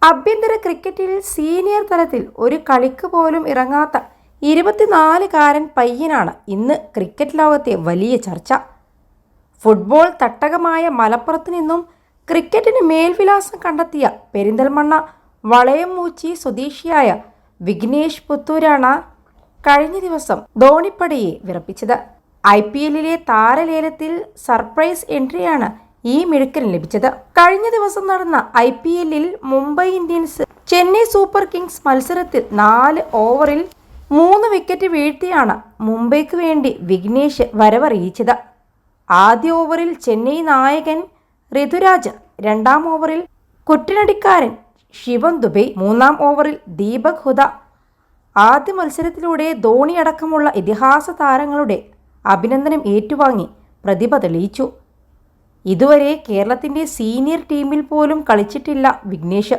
ആഭ്യന്തര ക്രിക്കറ്റിൽ സീനിയർ തലത്തിൽ ഒരു കളിക്ക് പോലും ഇറങ്ങാത്ത 24-കാരൻ പയ്യനാണ് ഇന്ന് ക്രിക്കറ്റ് ലോകത്തെ വലിയ ചർച്ച. ഫുട്ബോൾ തട്ടകമായ മലപ്പുറത്ത് നിന്നും ക്രിക്കറ്റിന് മേൽവിലാസം കണ്ടെത്തിയ പെരിന്തൽമണ്ണ വളയംമൂച്ചി സ്വദേശിയായ വിഘ്നേഷ് പുത്തൂരാണ് കഴിഞ്ഞ ദിവസം ധോണിപ്പടയെ വിറപ്പിച്ചത്. IPL-ലെ താരലേലത്തിൽ സർപ്രൈസ് എൻട്രിയാണ് ഈ മിടുക്കന് ലഭിച്ചത്. കഴിഞ്ഞ ദിവസം നടന്ന IPL-ൽ Mumbai Indians Chennai Super Kings മത്സരത്തിൽ 4 ഓവറിൽ 3 വിക്കറ്റ് വീഴ്ത്തിയാണ് മുംബൈക്ക് വേണ്ടി വിഘ്നേഷ് വരവറിയിച്ചത്. ആദ്യ ഓവറിൽ ചെന്നൈ നായകൻ ഋതുരാജ്, 2-ാം ഓവറിൽ കുറ്റനടിക്കാരൻ ശിവം ദുബെ, 3-ാം ഓവറിൽ ദീപക് ഹുദ ആദ്യ മത്സരത്തിലൂടെ ധോണി അടക്കമുള്ള ഇതിഹാസ താരങ്ങളുടെ അഭിനന്ദനം ഏറ്റുവാങ്ങി പ്രതിഭ തെളിയിച്ചു. ഇതുവരെ കേരളത്തിൻ്റെ സീനിയർ ടീമിൽ പോലും കളിച്ചിട്ടില്ല വിഘ്നേഷ്.